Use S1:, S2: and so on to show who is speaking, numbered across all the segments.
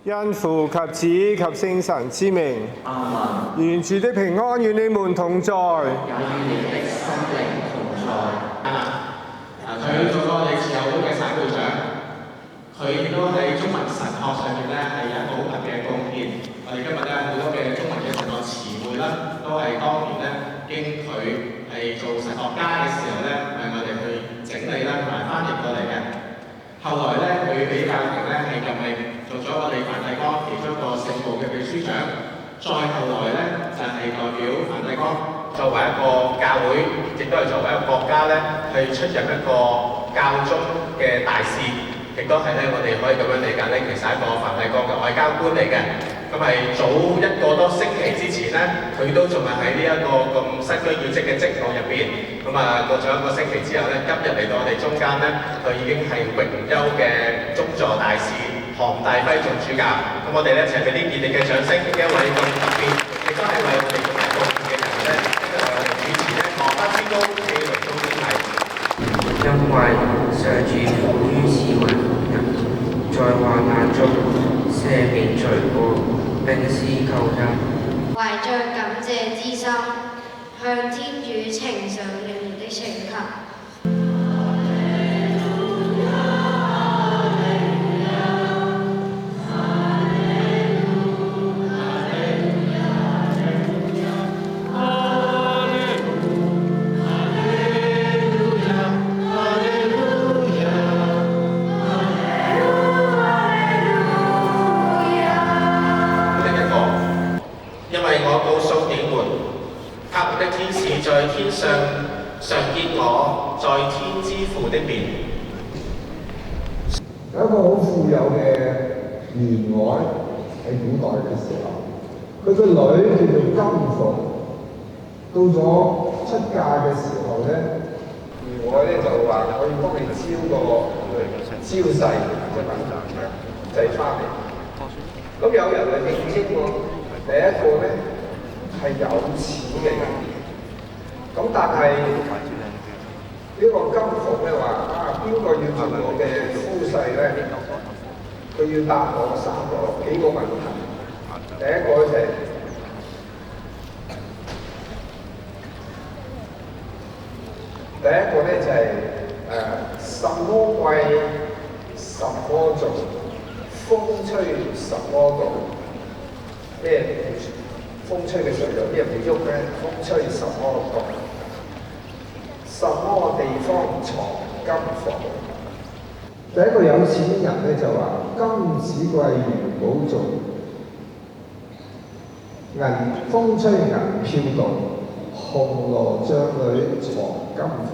S1: 因父及子及聖神之名，
S2: 阿們。
S1: 願主的平安與你們同在。
S2: 也與你的心靈同在。
S3: 佢做過我哋自由會嘅省會長，佢亦都喺中文神學上面咧係有一個好特別嘅貢獻。我哋今日咧好多嘅中文嘅神學詞彙啦，都係當年咧經佢係做神學家嘅時候咧，為我哋去整理啦同埋翻譯過嚟嘅。後來咧佢俾教廷咧係任命做咗我哋梵蒂岡其中一個聖部嘅秘書長。再後來咧就係代表梵蒂岡。作為一個教會，亦都係作為一個國家咧，去出任一個教宗嘅大使，亦都係咧我哋可以咁樣理解咧，其實係一個梵蒂岡嘅外交官嚟嘅。咁係早一個多星期之前咧，佢都仲係喺呢一個咁身居要職嘅職務入邊。咁過咗一個星期之後咧，今日嚟到我哋中間咧，佢已經係榮休嘅宗座大使韓大輝做主教。咁我哋咧一齊俾啲熱烈嘅掌聲，一位咁特別，亦都係為我哋咁有貢獻嘅人咧。
S4: 因為上主富於慈愛和仁，在患難中赦免罪過，並施救恩。
S5: 懷着感謝之心，向天主呈上你們的請求。
S3: 在天上常見我在天之父的面。
S6: 有一個好富有嘅員外喺古代嘅時候，佢個女叫做金鳳，到咗出嫁嘅時候咧，員外咧就話我要幫你招個招婿仔翻嚟。咁有人就應徵喎，第一個咧係有錢嘅人。咁但係呢個金鳳咧話邊個要做我嘅夫婿咧？佢要答我幾個問題。第一個就係什麼貴什麼重，風吹什麼動。咩風吹嘅時候有啲人會喐咧？風吹什麼動？什麼地方藏金貨？第一個有錢人咧就話：金子貴如寶重，風吹銀飄動，紅羅帳裏藏金房，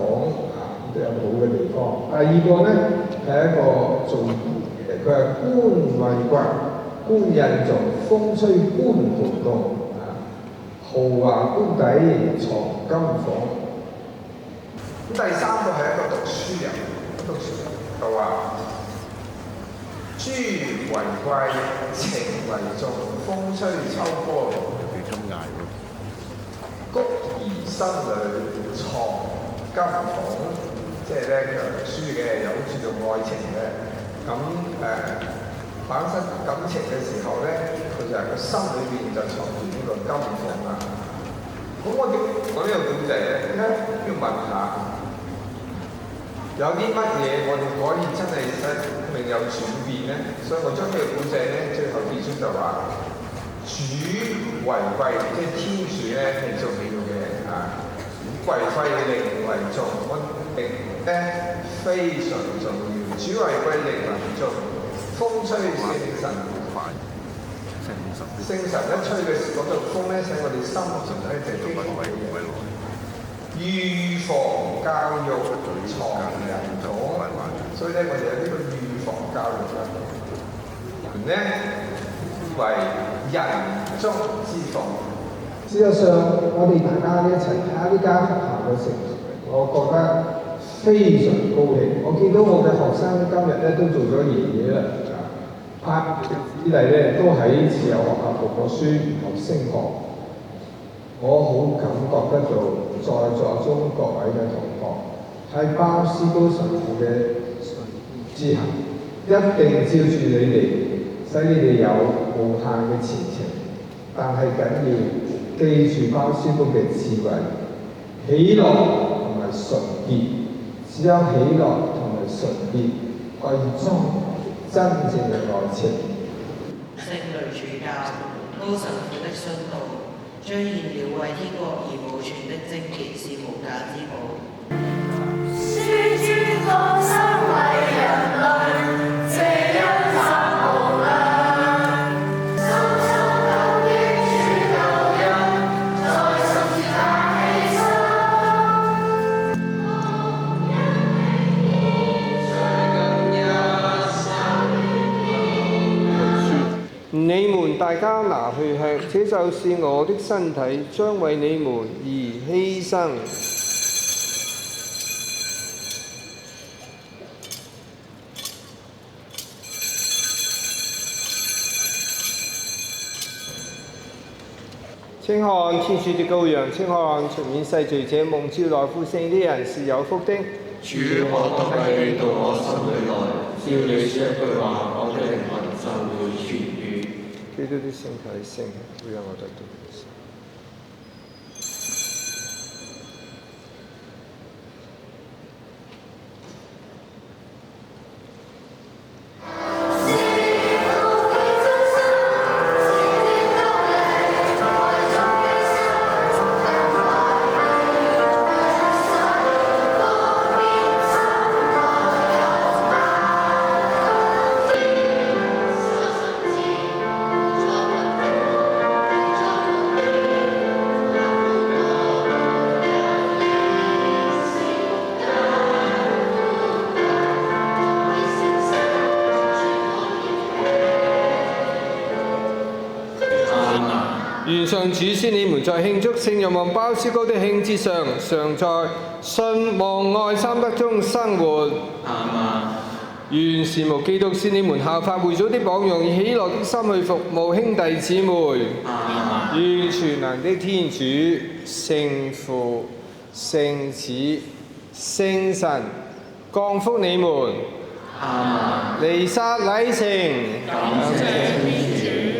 S6: 都有好嘅地方。第二個咧係一個做官嘅，佢係官為貴，官印重，風吹官盤動，豪華官邸藏金房。第三個係一個讀書人，就話：珠為貴，情為重，風吹秋波動，菊兒心裏藏金房。即係咧，讀書嘅有好注重愛情嘅，咁產生感情嘅時候咧，佢就係個心裏邊就藏住呢個金房啦。咁我點講呢個故仔咧？要問下。有啲乜嘢我哋可以真係使命有轉變咧？所以我將呢個古仔咧，最後結束就話：主為貴，即係天主咧係重要嘅貴貴靈為重，我靈咧非常重要。主為貴，靈為重，風吹聖神快，聖神一吹嘅時嗰陣風咧，使我哋心情咧就非常好嘅。預防教育藏人左，所以咧我哋有呢個預防教育啦。人咧為人中之防。事實上，我哋大家一齊睇下呢間學校嘅成績，我覺得非常高興。我見到我嘅學生今日咧都做咗爺爺啦，拍子弟咧都喺自由學校讀過書，學升學。我好感覺得到在座中各位嘅同學係鮑思高神父嘅之行，一定照住你哋使你哋有無限嘅前程。但係緊要記住包師傅嘅智慧，喜樂同埋純潔，只有喜樂同埋純潔可以裝真正嘅愛情。
S7: 聖雷主教高神父的殉道，彰顯了為天國而無存的貞潔是無價之寶。
S8: 書諸降生為人類，這恩澤無量，深深感激主救恩，在十字架犧牲。
S1: 你們大家拿去吃，這就是我的身體，將為你們而犧牲。請看天主的羔羊，請看除免世罪者蒙召來復聖的人是有福的。
S2: 主，我當你到我心裏來，只要你說一句話，我的靈魂就會痊愈。
S1: 基督的聖體聖血，會讓我得到永生。願上主使你們在慶祝聖若望鮑思高的慶節上，常在信望愛三德中生活。
S2: 阿們。
S1: 願事務基督使你們效法會祖的榜樣，以喜樂的心去服務兄弟姊妹。
S2: 阿們。
S1: 願全能的天主、聖父、聖子、聖神降福你們。
S2: 阿們。
S1: 彌撒禮成。
S2: 感謝天主。